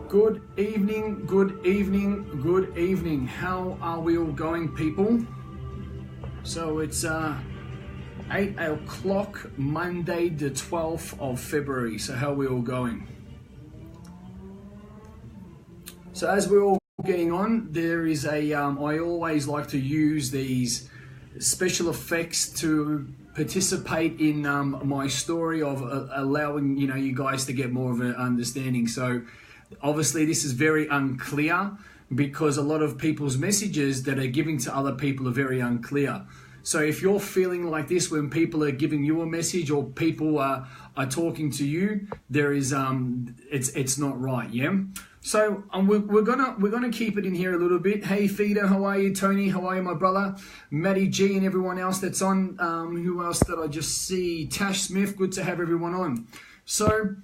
Good evening, good evening, good evening. How are we all going, people? So it's 8 o'clock, Monday the 12th of February. So how are we all going? So as we're all getting on, there is a, I always like to use these special effects to participate in my story of allowing, you guys to get more of an understanding. So obviously this is very unclear because a lot of people's messages that are giving to other people are very unclear. So if you're feeling like this when people are giving you a message or people are talking to you, there is it's not right, yeah. So we're gonna keep it in here a little bit. Hey Fido, how are you? Tony, how are you, my brother? Maddie G and everyone else that's on. Who else did I just see? Tash Smith, good to have everyone on. So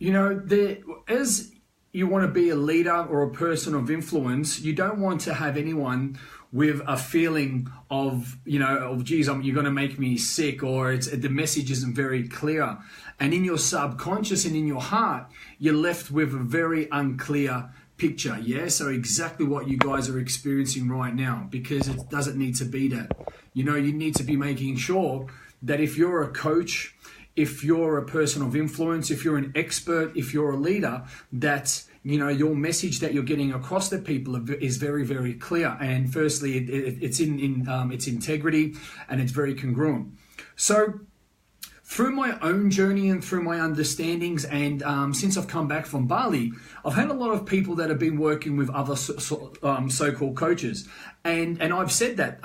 there as you want to be a leader or a person of influence, you don't want to have anyone with a feeling of, geez, you're going to make me sick, or the message isn't very clear. And in your subconscious and in your heart, you're left with a very unclear picture, yeah? So exactly what you guys are experiencing right now, because it doesn't need to be that. You need to be making sure that if you're a coach, if you're a person of influence, if you're an expert, if you're a leader, that your message that you're getting across to people is very, very clear. And firstly, it's in its integrity and it's very congruent. So through my own journey and through my understandings, and since I've come back from Bali, I've had a lot of people that have been working with other so-called coaches. And I've said that,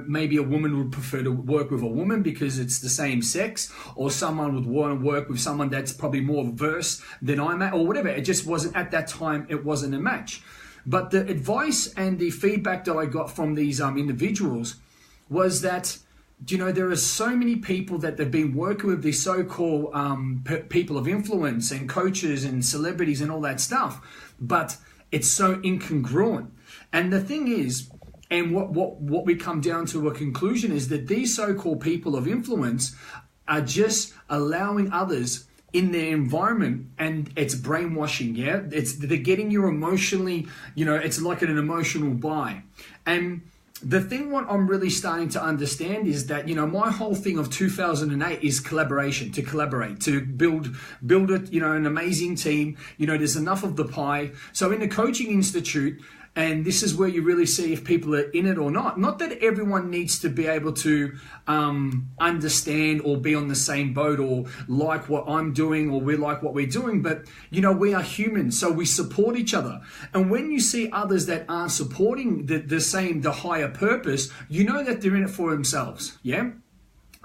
maybe a woman would prefer to work with a woman because it's the same sex, or someone would want to work with someone that's probably more versed than I'm at, or whatever. It just wasn't, at that time, it wasn't a match. But the advice and the feedback that I got from these individuals was that, there are so many people that they've been working with, these so-called people of influence and coaches and celebrities and all that stuff, but it's so incongruent. And the thing is, and what we come down to a conclusion is that these so-called people of influence are just allowing others in their environment, and it's brainwashing, yeah? They're getting you emotionally, it's like an emotional buy. And the thing what I'm really starting to understand is that, my whole thing of 2008 is collaboration, to collaborate, to build it, an amazing team. There's enough of the pie. So in the Coaching Institute, and this is where you really see if people are in it or not. Not that everyone needs to be able to understand or be on the same boat or like what I'm doing or we like what we're doing, but we are humans, so we support each other. And when you see others that aren't supporting the higher purpose, that they're in it for themselves, yeah?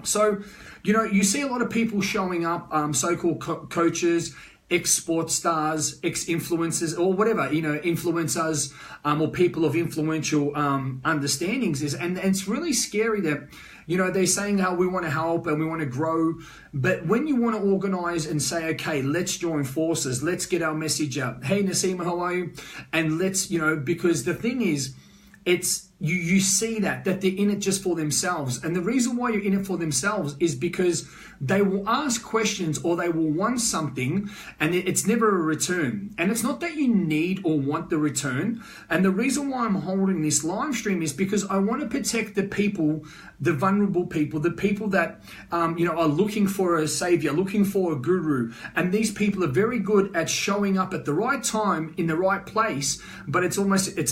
So, you see a lot of people showing up, so-called coaches, ex-sports stars, ex-influencers, or whatever, influencers, or people of influential understandings and it's really scary that, they're saying how we want to help and we want to grow, but when you want to organize and say, okay, let's join forces, let's get our message out. Hey, Nasima, how are you? And let's, because the thing is, it's, you see that they're in it just for themselves. And the reason why you're in it for themselves is because they will ask questions or they will want something and it's never a return. And it's not that you need or want the return. And the reason why I'm holding this live stream is because I want to protect the people, the vulnerable people, the people that, are looking for a savior, looking for a guru. And these people are very good at showing up at the right time in the right place, but it's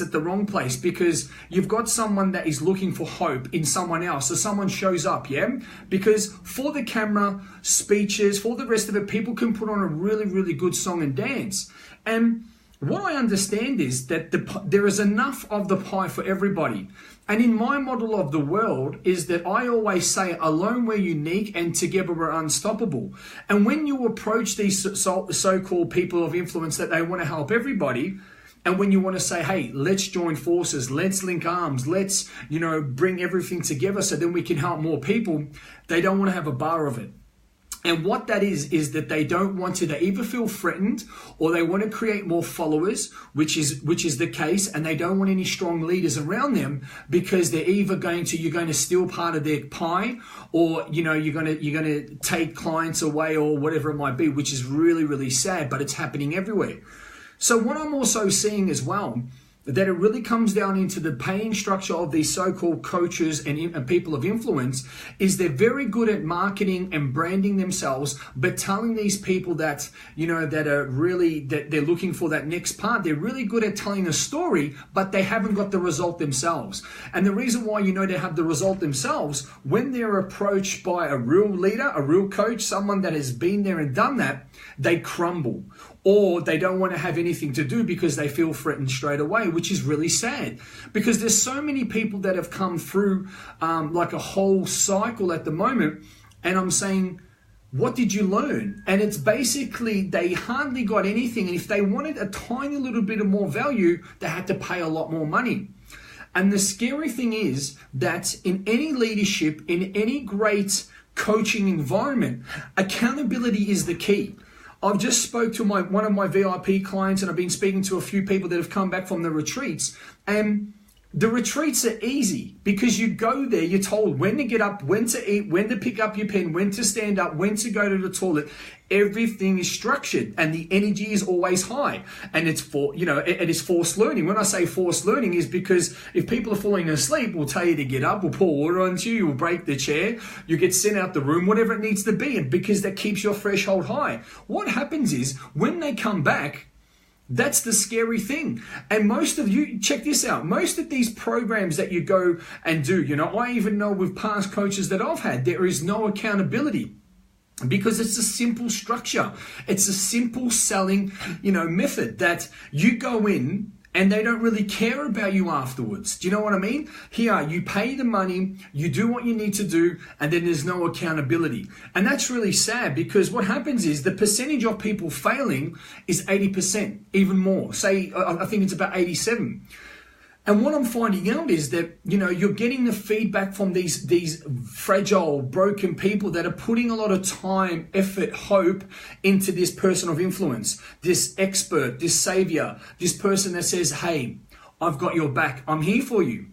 at the wrong place because you've got someone that is looking for hope in someone else. So someone shows up, yeah? Because for the camera, speeches, for the rest of it, people can put on a really, really good song and dance. And what I understand is that there is enough of the pie for everybody. And in my model of the world is that I always say, alone we're unique and together we're unstoppable. And when you approach these so-called people of influence that they want to help everybody, and when you want to say, hey, let's join forces, let's link arms, let's, bring everything together so then we can help more people, they don't want to have a bar of it. And what that is that they don't want to, they either feel threatened or they want to create more followers, which is the case, and they don't want any strong leaders around them because they're either you're going to steal part of their pie, or you're going to take clients away or whatever it might be, which is really, really sad, but it's happening everywhere. So what I'm also seeing as well, that it really comes down into the paying structure of these so-called coaches and people of influence, is they're very good at marketing and branding themselves, but telling these people that, that are really, that they're looking for that next part. They're really good at telling a story, but they haven't got the result themselves. And the reason why they have the result themselves, when they're approached by a real leader, a real coach, someone that has been there and done that, they crumble. Or they don't want to have anything to do because they feel threatened straight away, which is really sad. Because there's so many people that have come through like a whole cycle at the moment. And I'm saying, what did you learn? And it's basically, they hardly got anything. And if they wanted a tiny little bit of more value, they had to pay a lot more money. And the scary thing is that in any leadership, in any great coaching environment, accountability is the key. I've just spoke to one of my VIP clients, and I've been speaking to a few people that have come back from the retreats. And the retreats are easy because you go there, you're told when to get up, when to eat, when to pick up your pen, when to stand up, when to go to the toilet. Everything is structured and the energy is always high. And it's it is forced learning. When I say forced learning is because if people are falling asleep, we'll tell you to get up, we'll pour water onto you, you'll break the chair, you get sent out the room, whatever it needs to be, and because that keeps your threshold high. What happens is when they come back, that's the scary thing. And most of you, check this out, most of these programs that you go and do, I even know with past coaches that I've had, there is no accountability. Because it's a simple structure. It's a simple selling, method that you go in and they don't really care about you afterwards. Do you know what I mean? Here, you pay the money, you do what you need to do, and then there's no accountability. And that's really sad because what happens is the percentage of people failing is 80%, even more. Say, I think it's about 87. And what I'm finding out is that, you're getting the feedback from these fragile, broken people that are putting a lot of time, effort, hope into this person of influence, this expert, this savior, this person that says, hey, I've got your back. I'm here for you.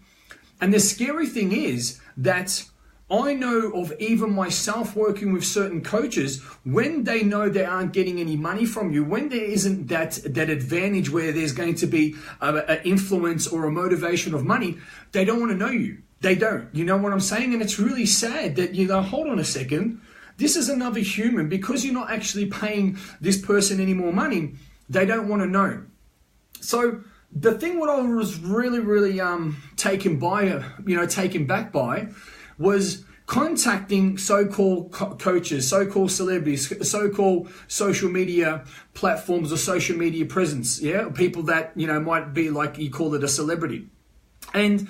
And the scary thing is that I know of even myself working with certain coaches, when they know they aren't getting any money from you, when there isn't that advantage where there's going to be an influence or a motivation of money, they don't want to know you. They don't. You know what I'm saying? And it's really sad that, hold on a second. This is another human. Because you're not actually paying this person any more money, they don't want to know. So the thing what I was really, really taken back by was contacting so-called coaches, so-called celebrities, so-called social media platforms or social media presence, people that, might be like, you call it a celebrity. And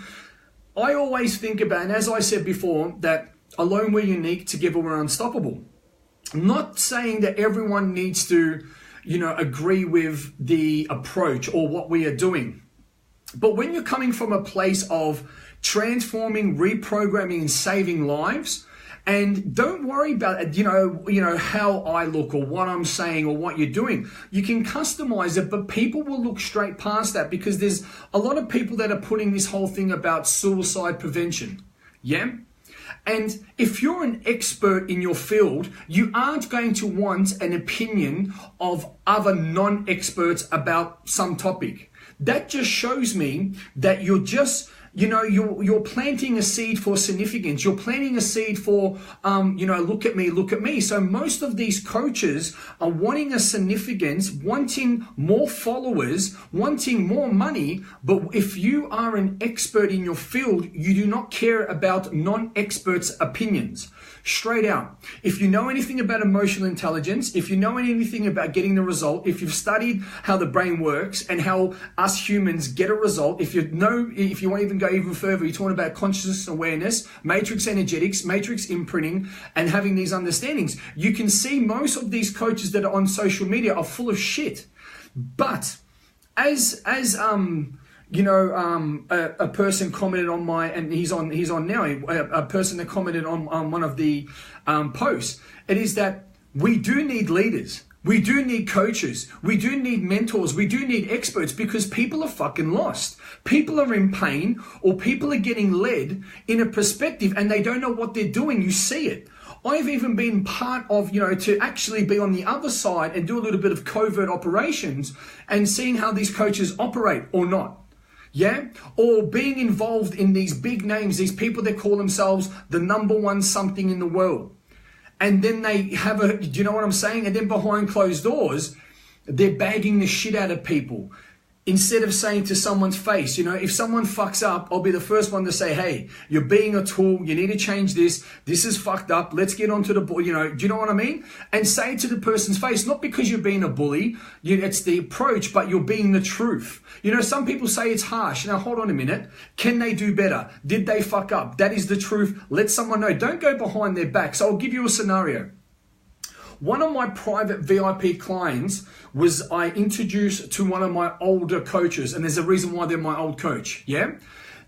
I always think about, and as I said before, that alone we're unique, together we're unstoppable. I'm not saying that everyone needs to, agree with the approach or what we are doing. But when you're coming from a place of transforming, reprogramming, and saving lives, and don't worry about how I look or what I'm saying or what you're doing. You can customize it, but people will look straight past that because there's a lot of people that are putting this whole thing about suicide prevention. Yeah? And if you're an expert in your field, you aren't going to want an opinion of other non-experts about some topic. That just shows me that you're just, you're planting a seed for significance. You're planting a seed for, look at me. So most of these coaches are wanting a significance, wanting more followers, wanting more money. But if you are an expert in your field, you do not care about non-experts' opinions. Straight out. If you know anything about emotional intelligence, if you know anything about getting the result, if you've studied how the brain works and how us humans get a result, if you want to even go even further, you're talking about consciousness awareness, matrix energetics, matrix imprinting, and having these understandings, you can see most of these coaches that are on social media are full of shit. But as a person commented on and he's on now, a person that commented on one of the posts, it is that we do need leaders. We do need coaches. We do need mentors. We do need experts because people are fucking lost. People are in pain or people are getting led in a perspective and they don't know what they're doing. You see it. I've even been part of, to actually be on the other side and do a little bit of covert operations and seeing how these coaches operate or not. Yeah? Or being involved in these big names, these people that call themselves the number one something in the world. And then they have do you know what I'm saying? And then behind closed doors, they're bagging the shit out of people. Instead of saying to someone's face, if someone fucks up, I'll be the first one to say, hey, you're being a tool. You need to change this. This is fucked up. Let's get onto the board. Do you know what I mean? And say it to the person's face, not because you're being a bully. It's the approach, but you're being the truth. Some people say it's harsh. Now, hold on a minute. Can they do better? Did they fuck up? That is the truth. Let someone know. Don't go behind their back. So I'll give you a scenario. One of my private VIP clients was I introduced to one of my older coaches, and there's a reason why they're my old coach, yeah?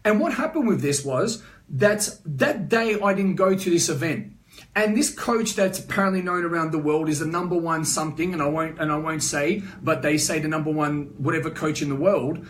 And what happened with this was that day I didn't go to this event. And this coach that's apparently known around the world is the number one something, and I won't say, but they say the number one whatever coach in the world.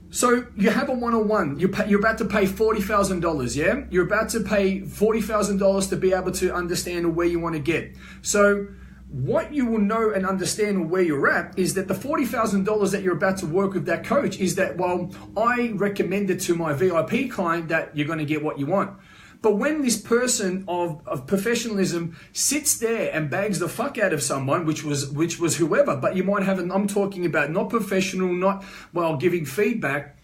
So you have a one-on-one, you're about to pay $40,000, yeah? You're about to pay $40,000 to be able to understand where you want to get. So what you will know and understand where you're at is that the $40,000 that you're about to work with that coach is that, well, I recommended to my VIP client that you're going to get what you want. But when this person of professionalism sits there and bags the fuck out of someone, which was whoever, but you might have, I'm talking about not professional, not while giving feedback,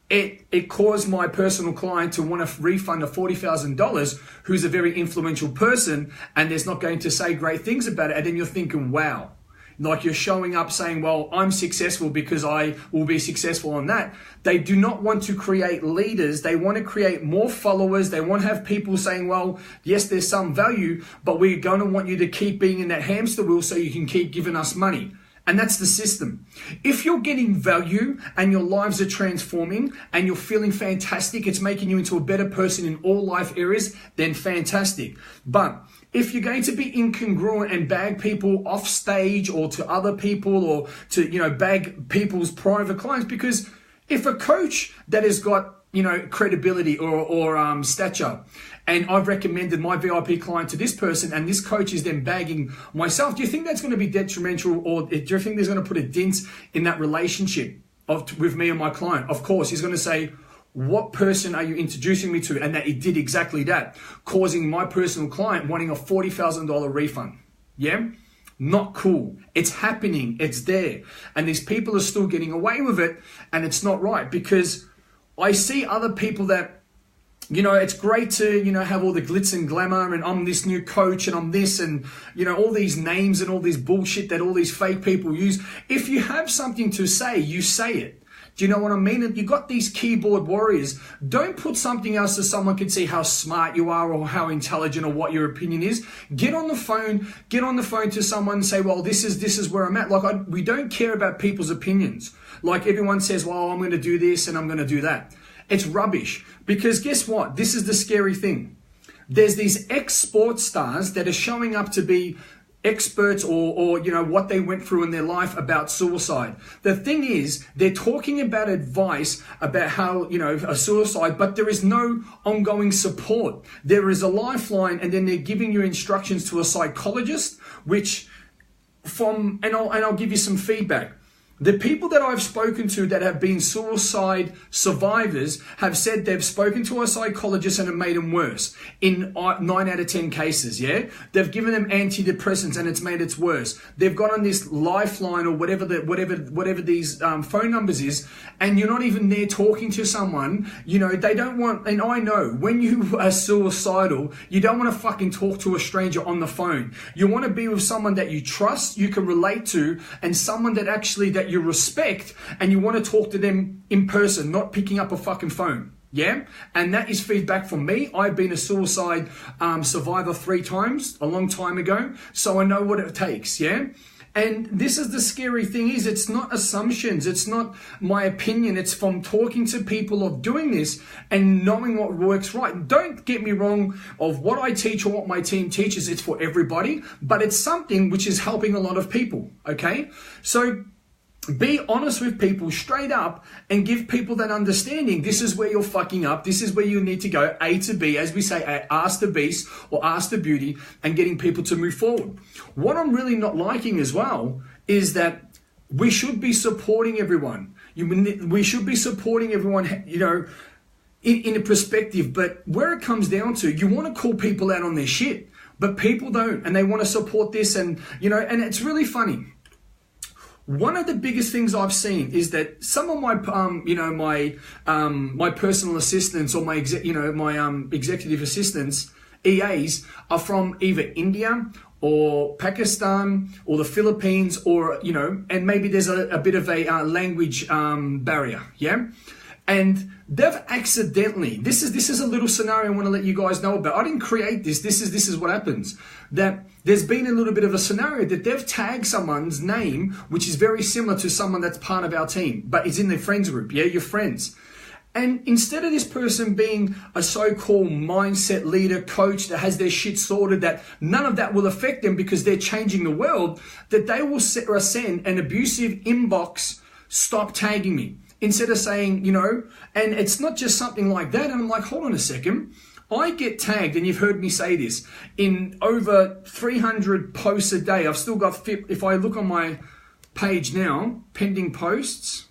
it caused my personal client to want to refund the $40,000, who's a very influential person, and there's not going to say great things about it. And then you're thinking, wow. Like you're showing up saying, well, I'm successful because I will be successful on that. They do not want to create leaders. They want to create more followers. They want to have people saying, well, yes, there's some value, but we're going to want you to keep being in that hamster wheel so you can keep giving us money. And that's the system. If you're getting value and your lives are transforming and you're feeling fantastic, it's making you into a better person in all life areas, then fantastic. But if you're going to be incongruent and bag people off stage or to other people or to, bag people's private clients, because if a coach that has got, credibility or stature, and I've recommended my VIP client to this person and this coach is then bagging myself, do you think that's going to be detrimental, or do you think there's going to put a dent in that relationship with me and my client? Of course, he's going to say, what person are you introducing me to? And that he did exactly that, causing my personal client wanting a $40,000 refund. Yeah? Not cool. It's happening. It's there. And these people are still getting away with it. And it's not right, because I see other people that, it's great to, have all the glitz and glamour and I'm this new coach and I'm this and, all these names and all this bullshit that all these fake people use. If you have something to say, you say it. Do you know what I mean? And you got these keyboard warriors. Don't put something else so someone can see how smart you are or how intelligent or what your opinion is. Get on the phone to someone and say, well, this is where I'm at. Like we don't care about people's opinions. Like everyone says, well, I'm going to do this and I'm going to do that. It's rubbish, because guess what? This is the scary thing. There's these ex-sports stars that are showing up to be experts or what they went through in their life about suicide. The thing is, they're talking about advice about how, a suicide, but there is no ongoing support. There is a lifeline, and then they're giving you instructions to a psychologist, and I'll give you some feedback. The people that I've spoken to that have been suicide survivors have said they've spoken to a psychologist and it made them worse in 9 out of 10 cases, yeah? They've given them antidepressants and it's made it worse. They've got on this lifeline or whatever these phone numbers is, and you're not even there talking to someone. They don't want, and I know when you are suicidal, you don't want to fucking talk to a stranger on the phone. You want to be with someone that you trust, you can relate to, and someone that you respect, and you want to talk to them in person, not picking up a fucking phone. Yeah? And that is feedback from me. I've been a suicide survivor 3 times a long time ago, so I know what it takes. Yeah? And this is the scary thing is it's not assumptions. It's not my opinion. It's from talking to people of doing this and knowing what works right. Don't get me wrong of what I teach or what my team teaches. It's for everybody, but it's something which is helping a lot of people. Okay? So Be honest with people straight up and give people that understanding. This is where you're fucking up. This is where you need to go, A to B, as we say, ask the beast or ask the beauty, and getting people to move forward. What I'm really not liking as well is that we should be supporting everyone. We should be supporting everyone, you know, in a perspective, but where it comes down to, you want to call people out on their shit, but people don't, and they want to support this, and, you know, and it's really funny. One of the biggest things I've seen is that some of my, my personal assistants or my, executive assistants, EAs, are from either India or Pakistan or the Philippines, or, you know, and maybe there's a bit of a language barrier, yeah? And they've accidentally, this is a little scenario I want to let you guys know about. I didn't create this. This is what happens. That there's been a little bit of a scenario that they've tagged someone's name, which is very similar to someone that's part of our team, but it's in their friends group. Yeah, your friends. And instead of this person being a so-called mindset leader, coach that has their shit sorted, that none of that will affect them because they're changing the world, that they will send an abusive inbox, stop tagging me. Instead of saying, you know, and it's not just something like that. And I'm like, hold on a second. I get tagged, and you've heard me say this, in over 300 posts a day. I've still got, if I look on my page now, pending posts.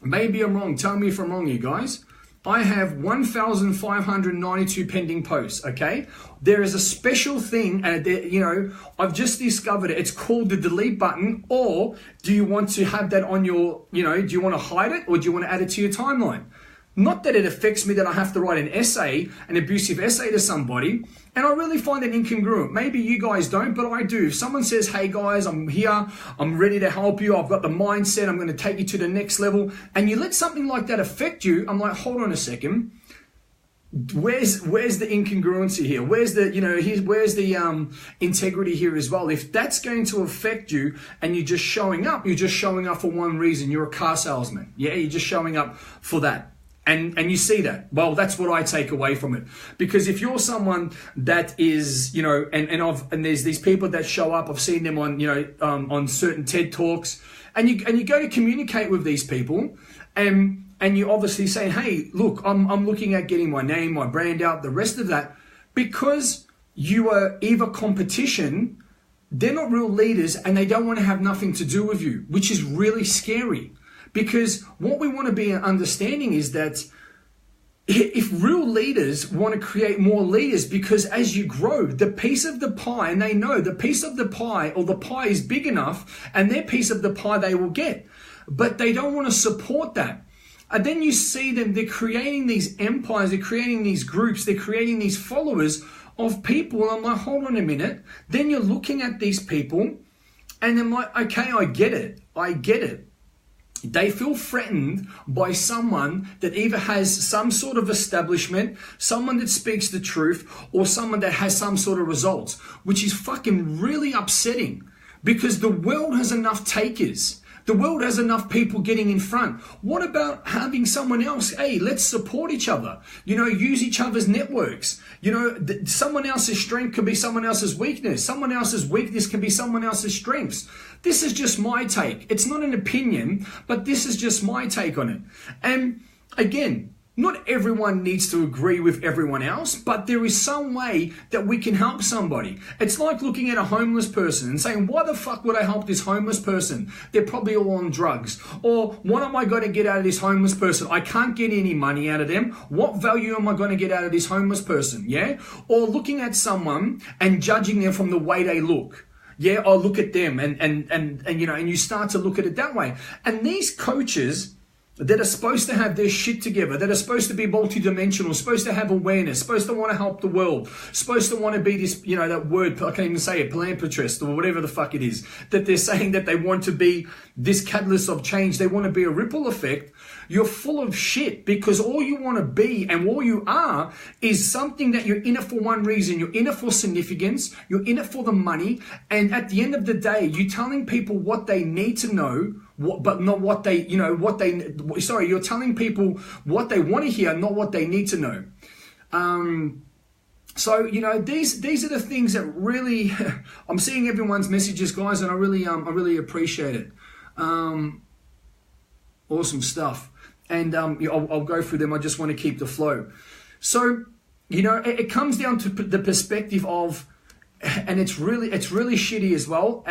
Maybe I'm wrong. Tell me if I'm wrong, you guys. I have 1,592 pending posts, okay? There is a special thing, and you know, I've just discovered it. It's called the delete button. Or do you want to have that on your, you know, do you want to hide it, or do you want to add it to your timeline? Not that it affects me that I have to write an essay, an abusive essay to somebody, and I really find it incongruent. Maybe you guys don't, but I do. If someone says, hey guys, I'm here, I'm ready to help you, I've got the mindset, I'm going to take you to the next level, and you let something like that affect you, I'm like, hold on a second. Where's the incongruency here? Where's the, you know, where's the integrity here as well? If that's going to affect you and you're just showing up for one reason. You're a car salesman. Yeah, you're just showing up for that. And you see that. Well, that's what I take away from it. Because if you're someone that is, you know, and there's these people that show up, I've seen them on, you know, on certain TED Talks, and you go to communicate with these people, and you obviously say, hey, look, I'm looking at getting my name, my brand out, the rest of that, because you are either competition, they're not real leaders, and they don't want to have nothing to do with you, which is really scary. Because what we want to be understanding is that if real leaders want to create more leaders, because as you grow, the piece of the pie, and they know the piece of the pie, or the pie is big enough, and their piece of the pie they will get. But they don't want to support that. And then you see them, they're creating these empires, they're creating these groups, they're creating these followers of people. And I'm like, hold on a minute. Then you're looking at these people, and I'm like, okay, I get it. They feel threatened by someone that either has some sort of establishment, someone that speaks the truth, or someone that has some sort of results, which is fucking really upsetting, because the world has enough takers. The world has enough people getting in front. What about having someone else? Hey, let's support each other. You know, use each other's networks. You know, someone else's strength could be someone else's weakness. Someone else's weakness can be someone else's strengths. This is just my take. It's not an opinion, but this is just my take on it. And again, not everyone needs to agree with everyone else, but there is some way that we can help somebody. It's like looking at a homeless person and saying, why the fuck would I help this homeless person? They're probably all on drugs. Or what am I going to get out of this homeless person? I can't get any money out of them. What value am I going to get out of this homeless person? Yeah? Or looking at someone and judging them from the way they look. Yeah, or look at them and you know, and you start to look at it that way. And these coaches that are supposed to have their shit together, that are supposed to be multidimensional, supposed to have awareness, supposed to want to help the world, supposed to want to be this, you know, that word, I can't even say it, philanthropist or whatever the fuck it is, that they're saying that they want to be this catalyst of change, they want to be a ripple effect. You're full of shit, because all you want to be and all you are is something that you're in it for one reason. You're in it for significance. You're in it for the money. And at the end of the day, you're telling people what they need to know, but not what they, you know, you're telling people what they want to hear, not what they need to know. So, you know, these are the things that really, I'm seeing everyone's messages, guys, and I really appreciate it. Awesome stuff. And I'll go through them. I just want to keep the flow. So, you know, it comes down to the perspective of, and it's really shitty as well,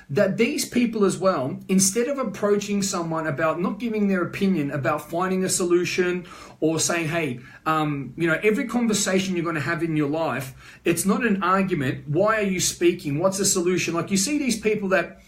that these people as well, instead of approaching someone about not giving their opinion about finding a solution or saying, hey, you know, every conversation you're going to have in your life, it's not an argument. Why are you speaking? What's the solution? Like, you see these people that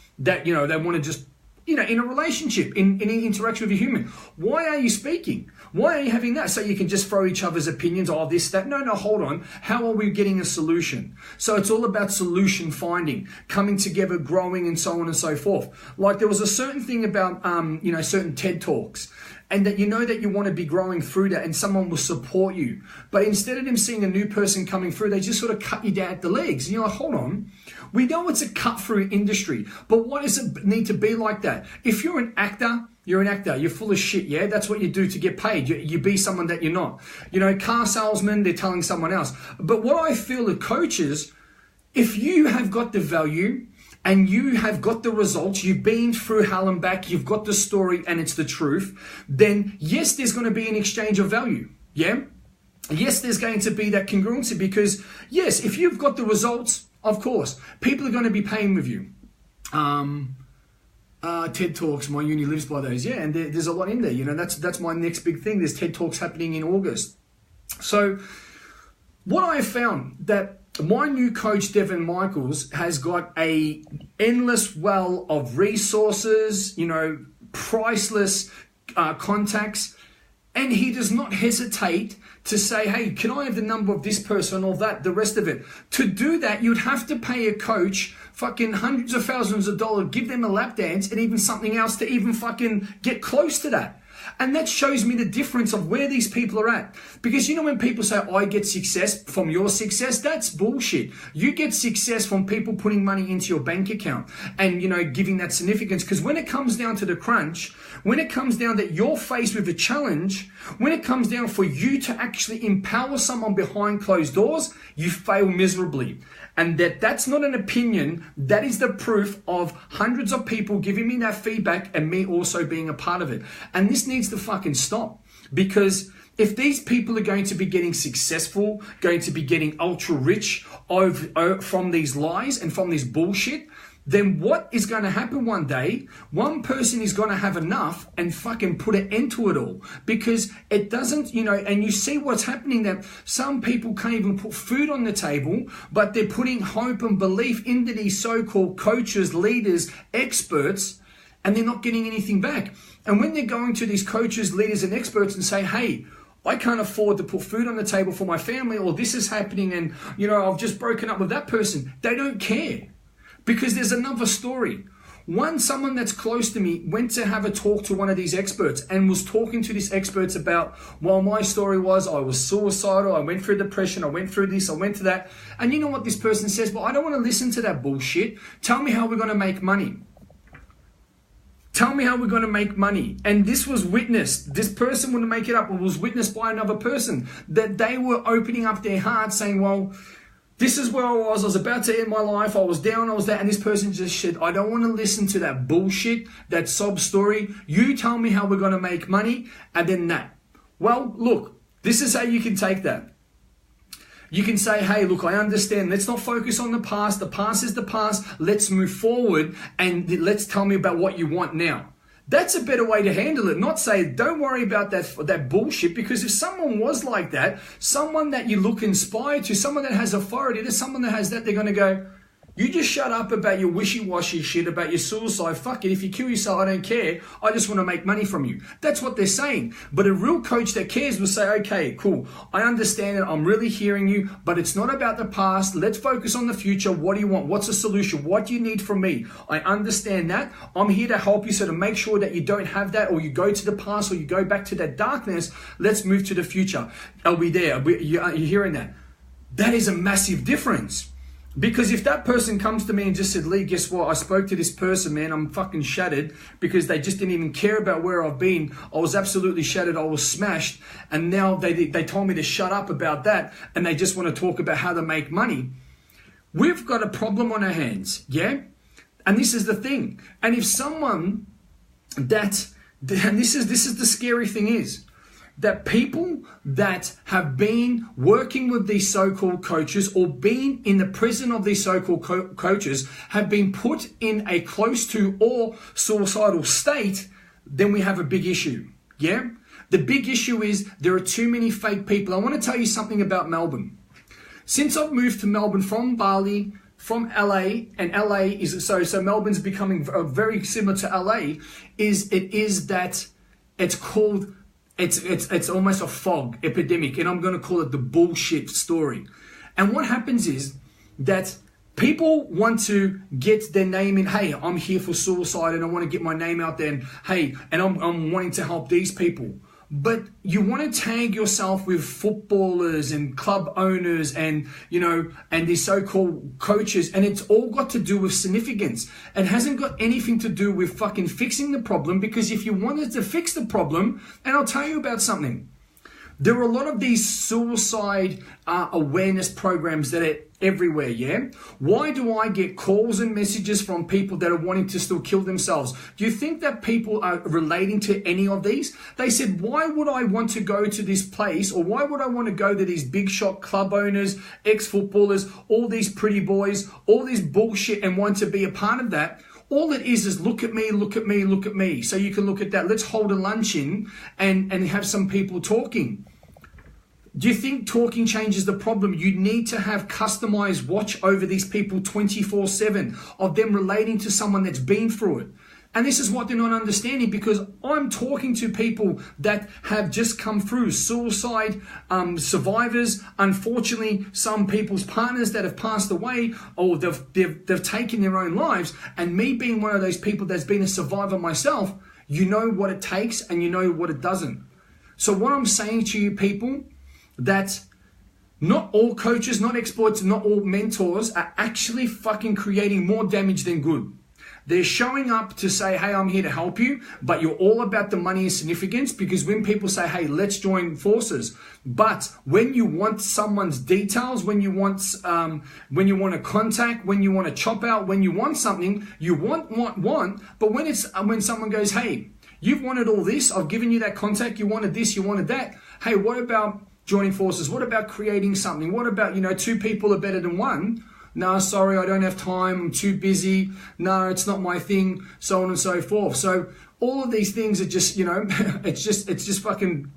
you know, they want to just, you know, in a relationship, in an interaction with a human, why are you speaking? Why are you having that? So you can just throw each other's opinions, oh, this, that. No, hold on. How are we getting a solution? So it's all about solution finding, coming together, growing, and so on and so forth. Like, there was a certain thing about, you know, certain TED Talks, and that you know that you want to be growing through that and someone will support you. But instead of them seeing a new person coming through, they just sort of cut you down at the legs. And you're like, hold on. We know it's a cut-through industry, but why does it need to be like that? If you're an actor, you're an actor. You're full of shit, yeah? That's what you do to get paid. You be someone that you're not. You know, car salesman, they're telling someone else. But what I feel the coaches, if you have got the value and you have got the results, you've been through hell and back, you've got the story and it's the truth, then yes, there's going to be an exchange of value, yeah? Yes, there's going to be that congruency because, yes, if you've got the results, of course, people are going to be paying with you. TED Talks, my uni lives by those, yeah, and there's a lot in there, you know, that's my next big thing. There's TED Talks happening in August. So what I have found that my new coach, Devin Michaels, has got a endless well of resources, you know, priceless contacts, and he does not hesitate to say, hey, can I have the number of this person or that, the rest of it? To do that, you'd have to pay a coach fucking hundreds of thousands of dollars, give them a lap dance and even something else to even fucking get close to that. And that shows me the difference of where these people are at. Because you know when people say, I get success from your success, that's bullshit. You get success from people putting money into your bank account and, you know, giving that significance. Because when it comes down to the crunch, when it comes down that you're faced with a challenge, when it comes down for you to actually empower someone behind closed doors, you fail miserably. And that's not an opinion, that is the proof of hundreds of people giving me that feedback and me also being a part of it. And this needs to fucking stop, because if these people are going to be getting successful, going to be getting ultra rich from these lies and from this bullshit, then what is going to happen one day? One person is going to have enough and fucking put an end to it all, because it doesn't, you know, and you see what's happening, that some people can't even put food on the table, but they're putting hope and belief into these so-called coaches, leaders, experts, and they're not getting anything back. And when they're going to these coaches, leaders, and experts and say, hey, I can't afford to put food on the table for my family, or this is happening and, you know, I've just broken up with that person, they don't care. Because there's another story. Someone that's close to me went to have a talk to one of these experts and was talking to these experts about, well, my story was I was suicidal, I went through depression, I went through this, I went to that. And you know what this person says? Well, I don't want to listen to that bullshit. Tell me how we're going to make money. Tell me how we're going to make money. And this was witnessed. This person wouldn't make it up. It was witnessed by another person, that they were opening up their hearts saying, well, this is where I was about to end my life, I was down, I was there, and this person just said, I don't want to listen to that bullshit, that sob story. You tell me how we're going to make money, and then that. Well, look, this is how you can take that. You can say, hey, look, I understand. Let's not focus on the past. The past is the past. Let's move forward, and let's tell me about what you want now. That's a better way to handle it. Not say, don't worry about that bullshit, because if someone was like that, someone that you look inspired to, someone that has authority, there's someone that has that, they're going to go, you just shut up about your wishy-washy shit, about your suicide. Fuck it. If you kill yourself, I don't care. I just want to make money from you. That's what they're saying. But a real coach that cares will say, okay, cool. I understand it. I'm really hearing you, but it's not about the past. Let's focus on the future. What do you want? What's the solution? What do you need from me? I understand that. I'm here to help you, so to make sure that you don't have that, or you go to the past, or you go back to that darkness. Let's move to the future. Are we there? You're hearing that? That is a massive difference. Because if that person comes to me and just said, Lee, guess what? I spoke to this person, man. I'm fucking shattered because they just didn't even care about where I've been. I was absolutely shattered. I was smashed. And now they told me to shut up about that. And they just want to talk about how to make money. We've got a problem on our hands. Yeah. And this is the thing. And if someone and this is the scary thing is, that people that have been working with these so-called coaches or been in the prison of these so-called coaches have been put in a close to or suicidal state, then we have a big issue. Yeah? The big issue is there are too many fake people. I want to tell you something about Melbourne. Since I've moved to Melbourne from Bali, from LA, and LA is so Melbourne's becoming very similar to LA, is that it's called it's almost a fog epidemic, and I'm going to call it the bullshit story. And what happens is that people want to get their name in. Hey, I'm here for suicide, and I want to get my name out there. And hey, and I'm wanting to help these people. But you want to tag yourself with footballers and club owners and, and these so-called coaches. And it's all got to do with significance. It hasn't got anything to do with fucking fixing the problem, because if you wanted to fix the problem, and I'll tell you about something. There are a lot of these suicide awareness programs that are everywhere, yeah? Why do I get calls and messages from people that are wanting to still kill themselves? Do you think that people are relating to any of these? They said, why would I want to go to this place, or why would I want to go to these big shot club owners, ex-footballers, all these pretty boys, all this bullshit, and want to be a part of that? All it is look at me, look at me, look at me. So you can look at that. Let's hold a luncheon and have some people talking. Do you think talking changes the problem? You need to have customized watch over these people 24/7 of them relating to someone that's been through it. And this is what they're not understanding, because I'm talking to people that have just come through suicide survivors. Unfortunately, some people's partners that have passed away, or they've taken their own lives. And me being one of those people that's been a survivor myself, you know what it takes and you know what it doesn't. So what I'm saying to you people, that not all coaches, not experts, not all mentors are actually fucking creating more damage than good. They're showing up to say, hey, I'm here to help you, but you're all about the money and significance, because when people say, hey, let's join forces, but when you want someone's details, when you want a contact, when you want to chop out, when you want something, you want, but when someone goes, hey, you've wanted all this, I've given you that contact, you wanted this, you wanted that, hey, what about joining forces? What about creating something? What about, two people are better than one? No, sorry, I don't have time. I'm too busy. No, it's not my thing. So on and so forth. So all of these things are just, it's just fucking,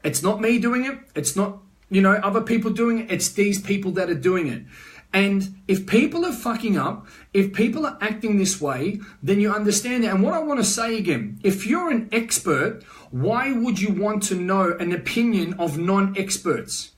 it's not me doing it. It's not, other people doing it. It's these people that are doing it. And if people are fucking up, if people are acting this way, then you understand it. And what I want to say again, if you're an expert, why would you want to know an opinion of non-experts?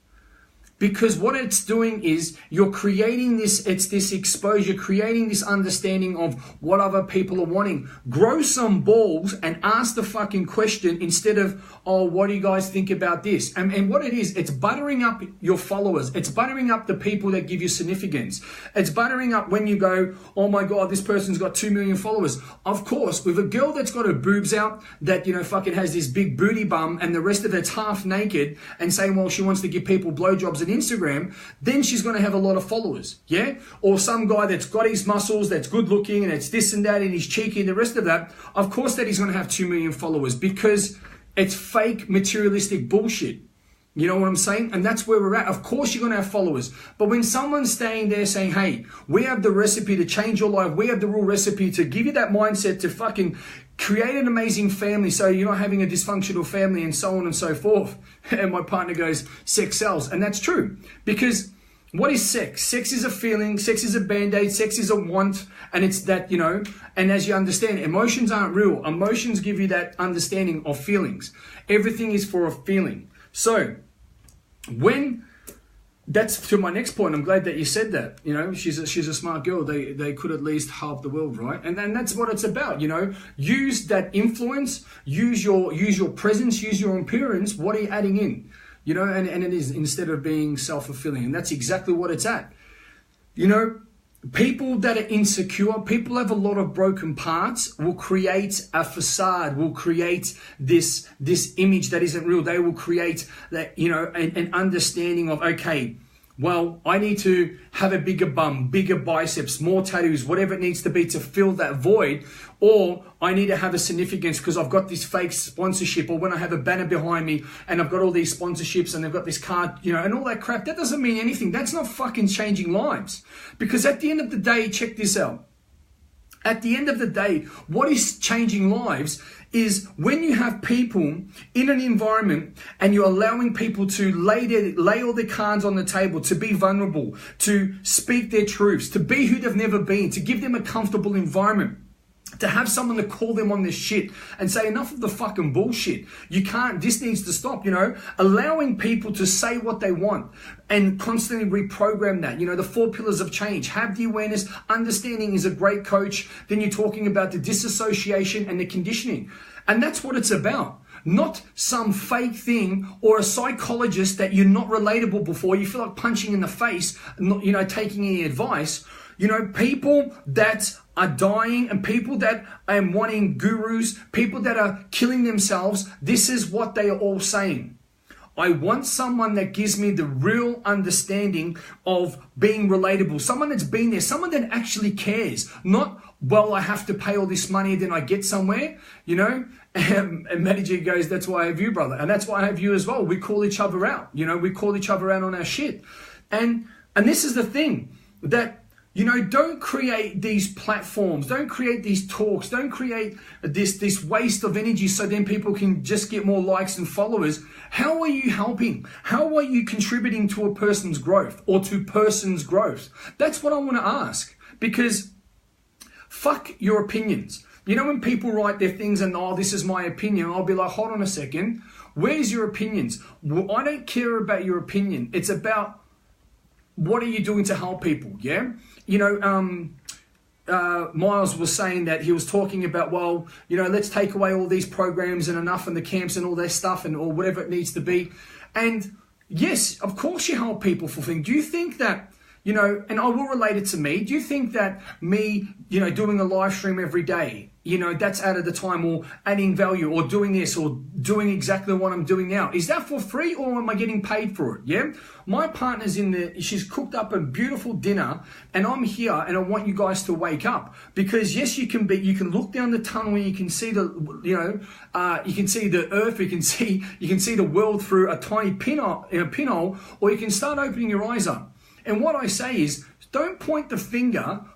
Because what it's doing is you're creating this exposure, creating this understanding of what other people are wanting. Grow some balls and ask the fucking question instead of, oh, what do you guys think about this? And what it is, it's buttering up your followers. It's buttering up the people that give you significance. It's buttering up when you go, oh my God, this person's got 2 million followers. Of course, with a girl that's got her boobs out, that, fucking has this big booty bum and the rest of it's half naked and saying, well, she wants to give people blowjobs and Instagram, then she's going to have a lot of followers, yeah? Or some guy that's got his muscles, that's good looking, and it's this and that, and he's cheeky and the rest of that, of course that he's going to have 2 million followers, because it's fake materialistic bullshit. You know what I'm saying? And that's where we're at. Of course you're going to have followers. But when someone's staying there saying, hey, we have the recipe to change your life, we have the real recipe to give you that mindset to fucking create an amazing family so you're not having a dysfunctional family and so on and so forth. And my partner goes, sex sells. And that's true. Because what is sex? Sex is a feeling, sex is a band-aid, sex is a want, and it's that, and as you understand, emotions aren't real. Emotions give you that understanding of feelings. Everything is for a feeling. So that's to my next point. I'm glad that you said that. She's a smart girl. They could at least help the world, right? And then that's what it's about. Use that influence. Use your presence. Use your appearance. What are you adding in? And it is, instead of being self-fulfilling, and that's exactly what it's at. You know, people that are insecure, people have a lot of broken parts, will create a facade, will create this image that isn't real. They will create that, you know, an understanding of, okay, well, I need to have a bigger bum, bigger biceps, more tattoos, whatever it needs to be to fill that void. Or I need to have a significance because I've got this fake sponsorship, or when I have a banner behind me and I've got all these sponsorships and they've got this card, you know, and all that crap. That doesn't mean anything. That's not fucking changing lives. Because at the end of the day, check this out. At the end of the day, what is changing lives is when you have people in an environment and you're allowing people to lay all their cards on the table, to be vulnerable, to speak their truths, to be who they've never been, to give them a comfortable environment, to have someone to call them on this shit and say, enough of the fucking bullshit. You can't, this needs to stop, you know, allowing people to say what they want and constantly reprogram that. You know, the 4 pillars of change, have the awareness, understanding is a great coach. Then you're talking about the disassociation and the conditioning. And that's what it's about. Not some fake thing or a psychologist that you're not relatable before. You feel like punching in the face, not, you know, taking any advice. You know, people that are dying and people that are wanting gurus, people that are killing themselves, this is what they are all saying. I want someone that gives me the real understanding of being relatable. Someone that's been there, someone that actually cares. Not, well, I have to pay all this money, then I get somewhere, you know. And Manager goes, that's why I have you, brother. And that's why I have you as well. We call each other out. You know, we call each other out on our shit. And this is the thing that, you know, don't create these platforms, don't create these talks, don't create this waste of energy so then people can just get more likes and followers. How are you helping? How are you contributing to a person's growth or to person's growth? That's what I want to ask, because fuck your opinions. You know, when people write their things and, oh, this is my opinion, I'll be like, hold on a second. Where's your opinions? Well, I don't care about your opinion. It's about what are you doing to help people, yeah? You know, Miles was saying that he was talking about, well, you know, let's take away all these programs and enough and the camps and all their stuff and or whatever it needs to be. And yes, of course you help people for things. Do you think that, you know, and I will relate it to me, do you think that me, you know, doing a live stream every day, you know, that's out of the time, or adding value, or doing this, or doing exactly what I'm doing now, is that for free or am I getting paid for it? Yeah, my partner's in there, she's cooked up a beautiful dinner and I'm here and I want you guys to wake up, because yes, you can look down the tunnel and you can see the, you know, you can see the earth, you can see the world through a tiny pinhole, or you can start opening your eyes up. And what I say is, don't point the finger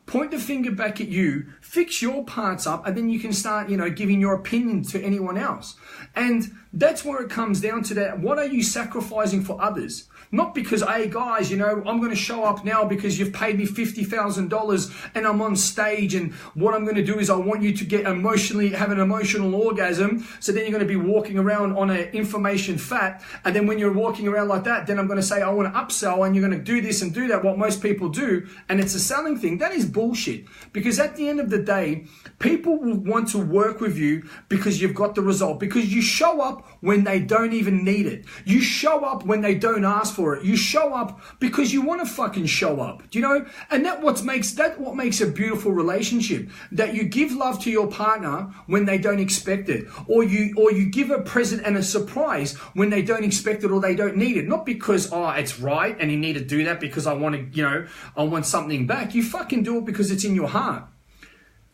back at you, fix your parts up, and then you can start, you know, giving your opinion to anyone else. And that's where it comes down to that. What are you sacrificing for others? Not because, hey guys, you know, I'm going to show up now because you've paid me $50,000 and I'm on stage, and what I'm going to do is I want you to have an emotional orgasm. So then you're going to be walking around on an information fat. And then when you're walking around like that, then I'm going to say, I want to upsell, and you're going to do this and do that, what most people do. And it's a selling thing. That is bullshit. Because at the end of the day, people will want to work with you because you've got the result, because you show up when they don't even need it. You show up when they don't ask for it. You show up because you want to fucking show up, you know? And what makes a beautiful relationship, that you give love to your partner when they don't expect it, or you give a present and a surprise when they don't expect it or they don't need it. Not because, oh, it's right and you need to do that because I want to, you know, I want something back. You fucking do it because it's in your heart.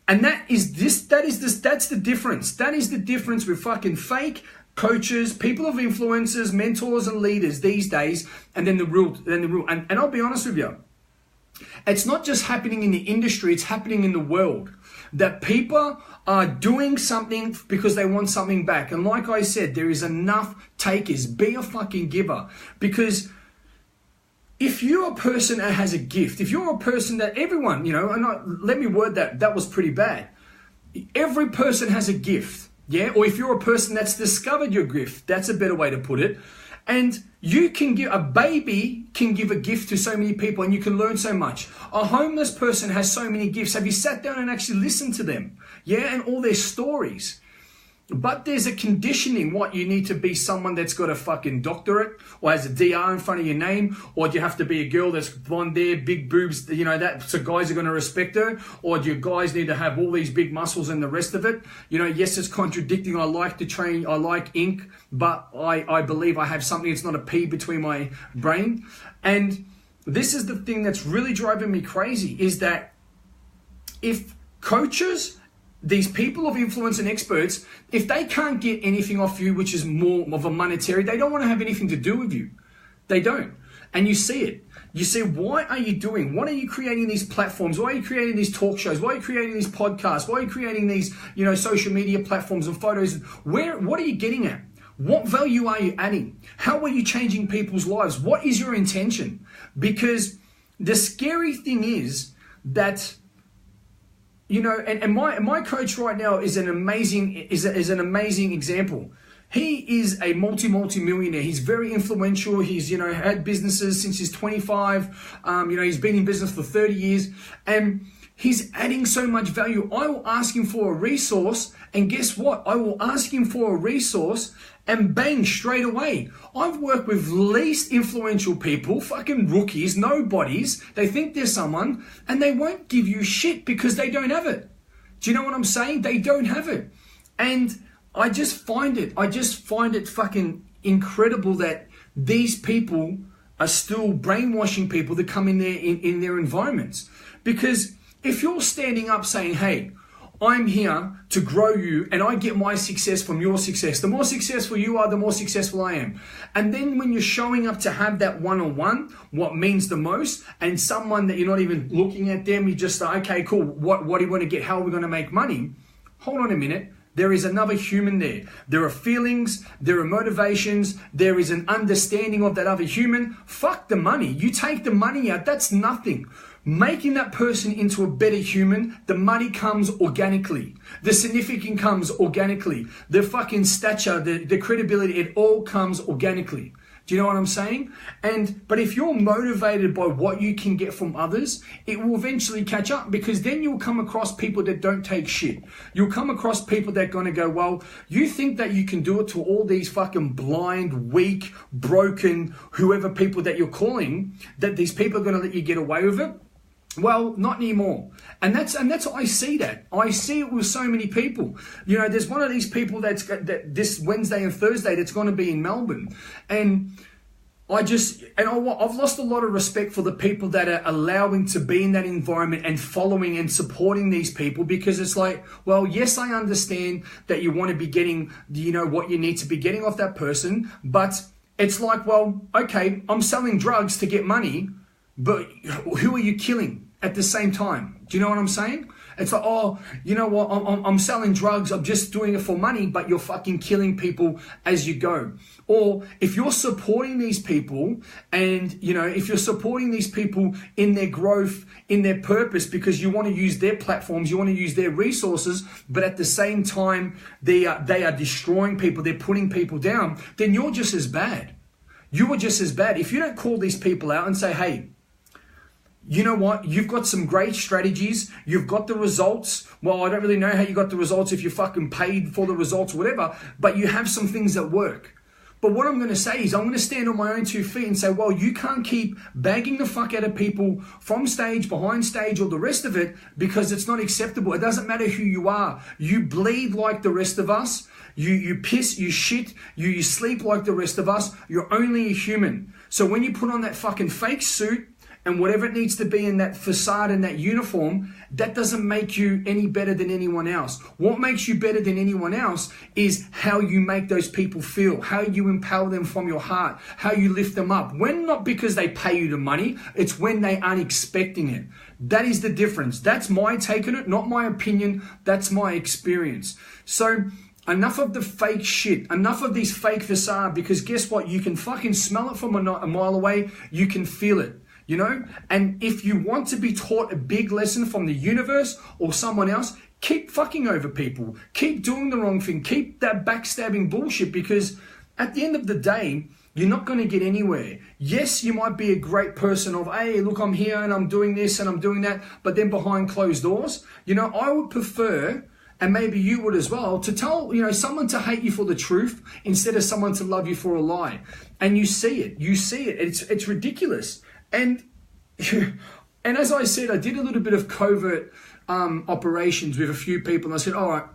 And that's the difference. That is the difference with fucking fake coaches, people of influencers, mentors and leaders these days, and then the real. And I'll be honest with you, it's not just happening in the industry, it's happening in the world. That people are doing something because they want something back. And like I said, there is enough takers. Be a fucking giver. Because if you're a person that has a gift, if you're a person that everyone, you know, let me word that was pretty bad. Every person has a gift. Yeah, or if you're a person that's discovered your gift, that's a better way to put it. And you can give, a baby can give a gift to so many people and you can learn so much. A homeless person has so many gifts. Have you sat down and actually listened to them? Yeah, and all their stories. But there's a conditioning. What, you need to be someone that's got a fucking doctorate or has a DR in front of your name, or do you have to be a girl that's blonde hair, big boobs, you know, that so guys are going to respect her, or do you guys need to have all these big muscles and the rest of it? You know, yes, it's contradicting. I like to train, I like ink, but I believe I have something. It's not a P between my brain. And this is the thing that's really driving me crazy, is that if coaches, these people of influence and experts, if they can't get anything off you, which is more of a monetary, they don't want to have anything to do with you. They don't. And you see it. You see, what are you doing? What are you creating these platforms? Why are you creating these talk shows? Why are you creating these podcasts? Why are you creating these, you know, social media platforms and photos? What are you getting at? What value are you adding? How are you changing people's lives? What is your intention? Because the scary thing is that, you know, and my coach right now is an amazing example. He is a multi-millionaire. He's very influential. He's, you know, had businesses since he's 25. You know, he's been in business for 30 years, and he's adding so much value. I will ask him for a resource, and guess what? I will ask him for a resource, and bang, straight away. I've worked with least influential people, fucking rookies, nobodies. They think they're someone, and they won't give you shit because they don't have it. Do you know what I'm saying? They don't have it. And I just find it fucking incredible that these people are still brainwashing people that come in their environments. Because if you're standing up saying, hey, I'm here to grow you and I get my success from your success. The more successful you are, the more successful I am. And then when you're showing up to have that one-on-one, what means the most, and someone that you're not even looking at them, you just say, okay, cool, what do you want to get? How are we going to make money? Hold on a minute. There is another human there. There are feelings, there are motivations, there is an understanding of that other human. Fuck the money. You take the money out, that's nothing. Making that person into a better human, the money comes organically. The significance comes organically. The fucking stature, the credibility, it all comes organically. Do you know what I'm saying? But if you're motivated by what you can get from others, it will eventually catch up, because then you'll come across people that don't take shit. You'll come across people that are going to go, well, you think that you can do it to all these fucking blind, weak, broken, whoever people that you're calling, that these people are going to let you get away with it? Well, not anymore. And that's I see that. I see it with so many people. You know, there's one of these people that this Wednesday and Thursday that's going to be in Melbourne. And I've lost a lot of respect for the people that are allowing to be in that environment and following and supporting these people, because it's like, well, yes, I understand that you want to be getting, you know, what you need to be getting off that person. But it's like, well, okay, I'm selling drugs to get money, but who are you killing at the same time? Do you know what I'm saying? It's like, oh, you know what? I'm selling drugs. I'm just doing it for money, but you're fucking killing people as you go. Or if you're supporting these people, and, you know, if you're supporting these people in their growth, in their purpose, because you want to use their platforms, you want to use their resources, but at the same time, they are destroying people, they're putting people down, then you're just as bad. You are just as bad. If you don't call these people out and say, hey, you know what? You've got some great strategies. You've got the results. Well, I don't really know how you got the results, if you fucking paid for the results or whatever, but you have some things that work. But what I'm going to say is I'm going to stand on my own 2 feet and say, well, you can't keep bagging the fuck out of people from stage, behind stage, or the rest of it, because it's not acceptable. It doesn't matter who you are. You bleed like the rest of us. You piss, you shit, you sleep like the rest of us. You're only a human. So when you put on that fucking fake suit, and whatever it needs to be in that facade and that uniform, that doesn't make you any better than anyone else. What makes you better than anyone else is how you make those people feel, how you empower them from your heart, how you lift them up. When not because they pay you the money, it's when they aren't expecting it. That is the difference. That's my take on it, not my opinion. That's my experience. So enough of the fake shit, enough of these fake facade, because guess what? You can fucking smell it from a mile away. You can feel it. You know, and if you want to be taught a big lesson from the universe or someone else, keep fucking over people. Keep doing the wrong thing. Keep that backstabbing bullshit, because at the end of the day, you're not going to get anywhere. Yes, you might be a great person of, hey, look, I'm here and I'm doing this and I'm doing that, but then behind closed doors, you know, I would prefer and maybe you would as well, to tell, you know, someone to hate you for the truth instead of someone to love you for a lie. And you see it. It's ridiculous. And and as I said, I did a little bit of covert operations with a few people, and I said, all right,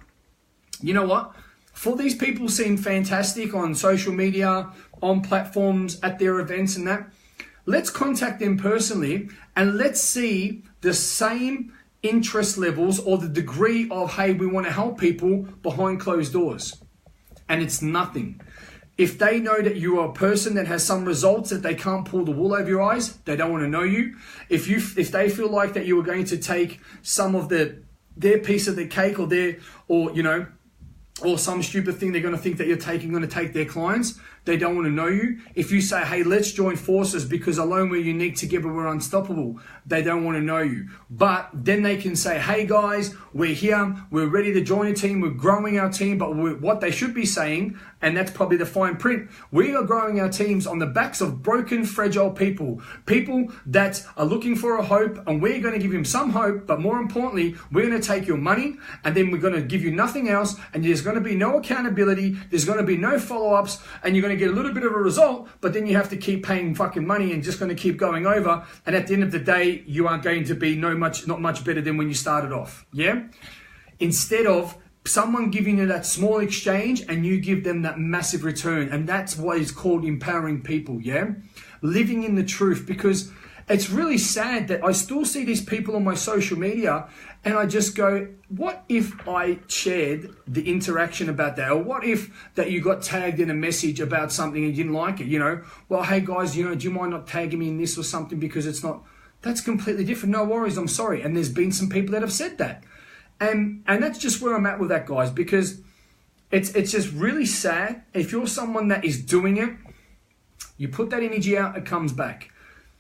you know what? For these people seem fantastic on social media, on platforms, at their events and that, let's contact them personally and let's see the same interest levels or the degree of, hey, we want to help people behind closed doors. And it's nothing. If they know that you are a person that has some results that they can't pull the wool over your eyes, they don't want to know you. If they feel like that you are going to take some of their piece of the cake or some stupid thing they're going to think that you're going to take their clients, they don't want to know you. If you say, hey, let's join forces because alone we're unique, together we're unstoppable, they don't want to know you. But then they can say, hey guys, we're here, we're ready to join a team, we're growing our team. But what they should be saying, and that's probably the fine print, we are growing our teams on the backs of broken, fragile people that are looking for a hope, and we're going to give them some hope, but more importantly, we're going to take your money and then we're going to give you nothing else, and there's going to be no accountability, there's going to be no follow-ups, and you're going to get a little bit of a result, but then you have to keep paying fucking money and just going to keep going over, and at the end of the day, you are going to be not much better than when you started off, yeah? Instead of someone giving you that small exchange and you give them that massive return, and that's what is called empowering people, yeah? Living in the truth, because it's really sad that I still see these people on my social media and I just go, what if I shared the interaction about that? Or what if that you got tagged in a message about something and you didn't like it, you know? Well, hey guys, you know, do you mind not tagging me in this or something because it's not, that's completely different. No worries, I'm sorry. And there's been some people that have said that. And that's just where I'm at with that, guys, because it's just really sad. If you're someone that is doing it, you put that energy out, it comes back.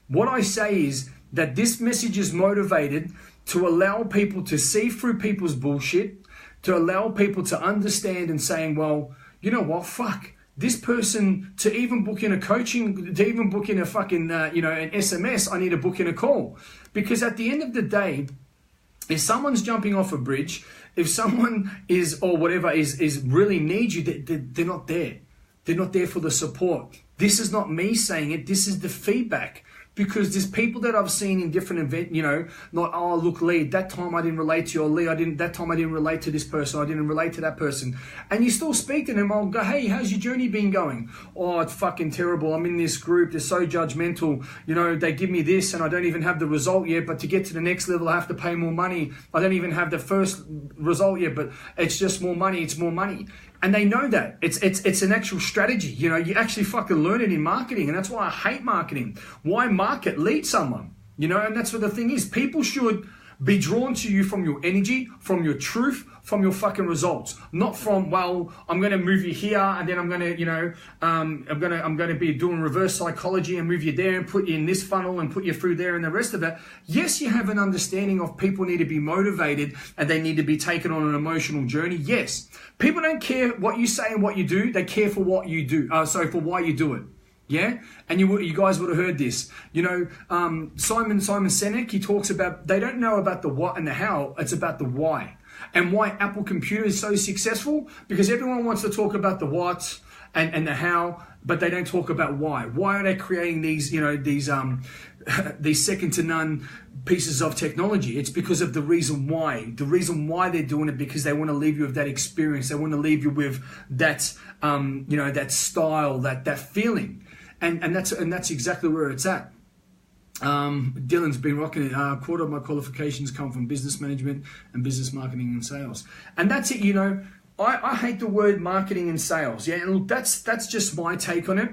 What I say is that this message is motivated to allow people to see through people's bullshit, to allow people to understand and saying, well, you know what, fuck, this person, to even book in a coaching, to even book in a fucking, an SMS, I need to book in a call. Because at the end of the day, if someone's jumping off a bridge, if someone is, or whatever, is really needs you, they're not there. They're not there for the support. This is not me saying it. This is the feedback. Because there's people that I've seen in different events, you know, not, oh, look, Lee, that time I didn't relate to you, or Lee, that time I didn't relate to this person, I didn't relate to that person. And you still speak to them, I'll go, hey, how's your journey been going? Oh, it's fucking terrible. I'm in this group, they're so judgmental. You know, they give me this and I don't even have the result yet, but to get to the next level, I have to pay more money. I don't even have the first result yet, but it's just more money, it's more money. And they know that. It's an actual strategy. You know, you actually fucking learn it in marketing. And that's why I hate marketing. Why market? Lead someone. You know, and that's what the thing is. People should be drawn to you from your energy, from your truth, from your fucking results. Not from, well, I'm going to move you here and then I'm going to, you know, I'm going to be doing reverse psychology and move you there and put you in this funnel and put you through there and the rest of it. Yes, you have an understanding of people need to be motivated and they need to be taken on an emotional journey. Yes. People don't care what you say and what you do. They care for what you do. For why you do it. Yeah, and you guys would have heard this. You know, Simon Sinek, he talks about, they don't know about the what and the how, it's about the why. And why Apple Computer is so successful, because everyone wants to talk about the what and the how, but they don't talk about why. Why are they creating these, you know, these second to none pieces of technology? It's because of the reason why. The reason why they're doing it, because they want to leave you with that experience. They want to leave you with that, you know, that style, that feeling. And that's exactly where it's at. Dylan's been rocking it. A quarter of my qualifications come from business management and business marketing and sales. And that's it, you know. I hate the word marketing and sales. Yeah, and look, that's just my take on it.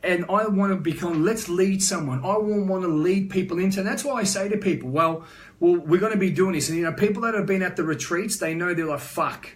And I want to become, let's lead someone. I want to lead people into, and that's why I say to people, well, we're going to be doing this. And, you know, people that have been at the retreats, they know, they're like, fuck.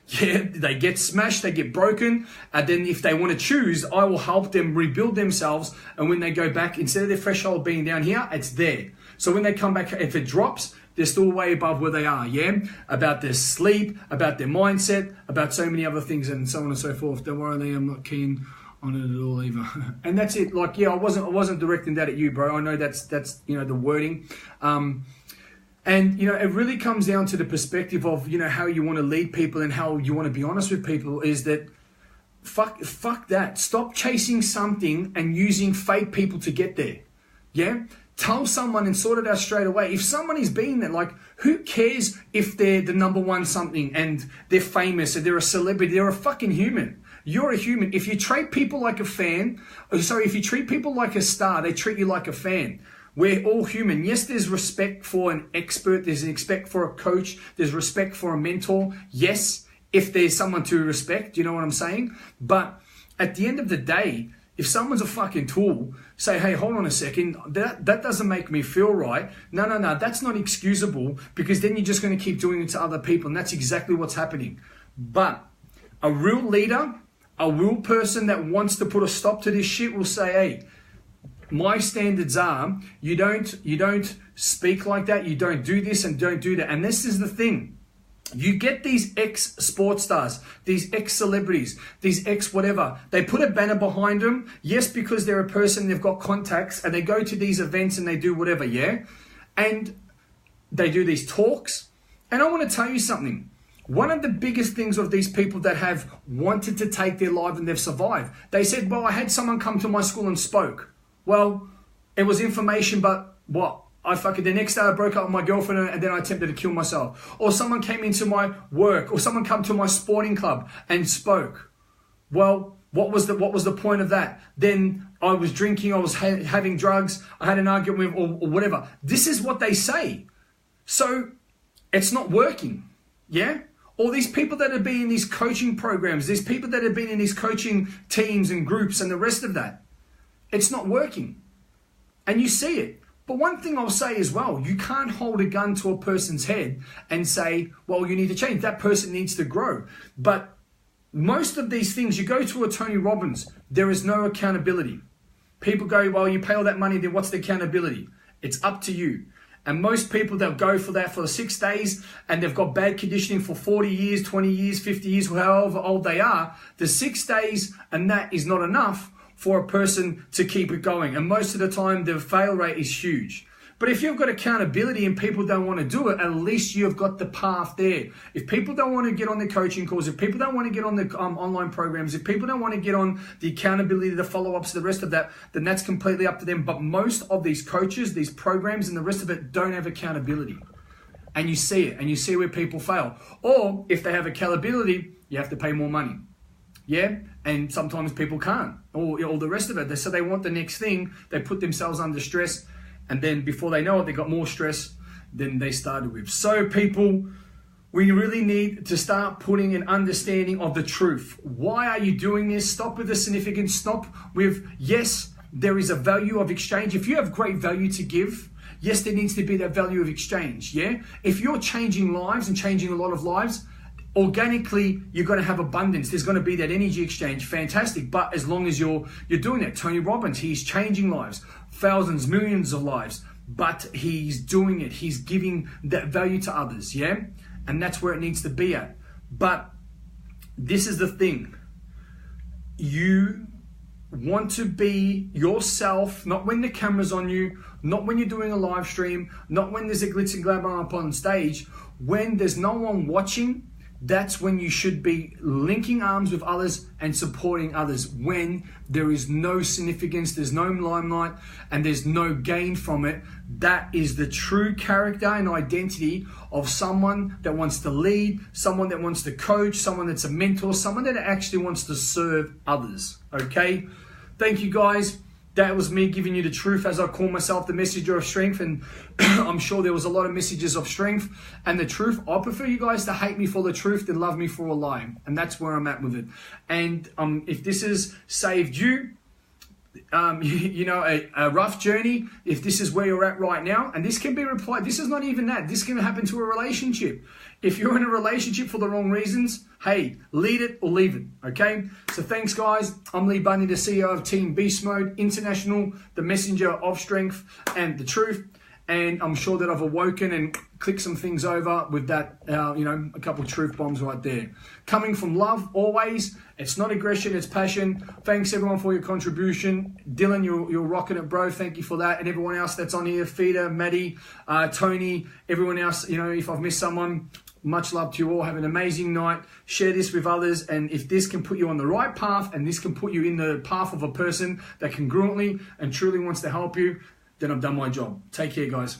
Yeah, they get smashed, they get broken, and then if they want to choose, I will help them rebuild themselves, and when they go back, instead of their threshold being down here, it's there. So when they come back, if it drops, they're still way above where they are, yeah? About their sleep, about their mindset, about so many other things, and so on and so forth. Don't worry, Lee, I'm not keen on it at all either. And that's it. Like, yeah, I wasn't directing that at you, bro. I know that's you know, the wording. And, you know, it really comes down to the perspective of, you know, how you want to lead people and how you want to be honest with people. Is that fuck that. Stop chasing something and using fake people to get there. Yeah? Tell someone and sort it out straight away. If someone is being there, like, who cares if they're the number one something and they're famous or they're a celebrity? They're a fucking human. You're a human. If you treat people like a fan, if you treat people like a star, they treat you like a fan. We're all human. Yes, there's respect for an expert. There's respect for a coach. There's respect for a mentor. Yes, if there's someone to respect, you know what I'm saying? But at the end of the day, if someone's a fucking tool, say, hey, hold on a second, that doesn't make me feel right. No, that's not excusable, because then you're just going to keep doing it to other people, and that's exactly what's happening. But a real leader, a real person that wants to put a stop to this shit will say, hey, my standards are, you don't speak like that, you don't do this and don't do that. And this is the thing. You get these ex-sports stars, these ex-celebrities, these ex-whatever. They put a banner behind them, yes, because they're a person, they've got contacts, and they go to these events and they do whatever, yeah? And they do these talks. And I want to tell you something. One of the biggest things of these people that have wanted to take their life and they've survived, they said, well, I had someone come to my school and spoke. Well, it was information, but what? The next day I broke up with my girlfriend and then I attempted to kill myself. Or someone came into my work, or someone come to my sporting club and spoke. Well, what was the point of that? Then I was drinking, I was having drugs, I had an argument with, or whatever. This is what they say. So it's not working, yeah? Or these people that have been in these coaching programs, these people that have been in these coaching teams and groups and the rest of that, it's not working. And you see it. But one thing I'll say as well, you can't hold a gun to a person's head and say, well, you need to change. That person needs to grow. But most of these things, you go to a Tony Robbins, there is no accountability. People go, well, you pay all that money, then what's the accountability? It's up to you. And most people that go for that for the 6 days and they've got bad conditioning for 40 years, 20 years, 50 years, however old they are, the 6 days and that is not enough for a person to keep it going. And most of the time, the fail rate is huge. But if you've got accountability and people don't want to do it, at least you've got the path there. If people don't want to get on the coaching calls, if people don't want to get on the online programs, if people don't want to get on the accountability, the follow-ups, the rest of that, then that's completely up to them. But most of these coaches, these programs and the rest of it don't have accountability. And you see it, and you see where people fail. Or if they have accountability, you have to pay more money. Yeah, and sometimes people can't, or all the rest of it. So they want the next thing, they put themselves under stress, and then before they know it, they got more stress than they started with. So people, we really need to start putting an understanding of the truth. Why are you doing this? Stop with the significance. Stop with, yes, there is a value of exchange. If you have great value to give, yes, there needs to be that value of exchange, yeah? If you're changing lives and changing a lot of lives, organically, you're going to have abundance. There's going to be that energy exchange. Fantastic. But as long as you're doing that, Tony Robbins, he's changing lives, thousands, millions of lives, but he's doing it. He's giving that value to others. Yeah. And that's where it needs to be at. But this is the thing. You want to be yourself, not when the camera's on you, not when you're doing a live stream, not when there's a glitz and glamour up on stage. When there's no one watching, that's when you should be linking arms with others and supporting others. When there is no significance, there's no limelight, and there's no gain from it, that is the true character and identity of someone that wants to lead, someone that wants to coach, someone that's a mentor, someone that actually wants to serve others. Okay? Thank you, guys. That was me giving you the truth, as I call myself, the messenger of strength. And I'm sure there was a lot of messages of strength and the truth. I prefer you guys to hate me for the truth than love me for a lie. And that's where I'm at with it. And if this has saved you, a rough journey, if this is where you're at right now, and this can be replied, this is not even that. This can happen to a relationship. If you're in a relationship for the wrong reasons, hey, lead it or leave it, okay? So thanks, guys. I'm Lee Bundy, the CEO of Team Beast Mode International, the messenger of strength and the truth. and I'm sure that I've awoken and clicked some things over with that, a couple of truth bombs right there. Coming from love, always. It's not aggression, it's passion. Thanks everyone for your contribution. Dylan, you're rocking it, bro. Thank you for that. And everyone else that's on here, Fida, Maddie, Tony, everyone else, if I've missed someone, much love to you all. Have an amazing night. Share this with others. And if this can put you on the right path, and this can put you in the path of a person that congruently and truly wants to help you, then I've done my job. Take care, guys.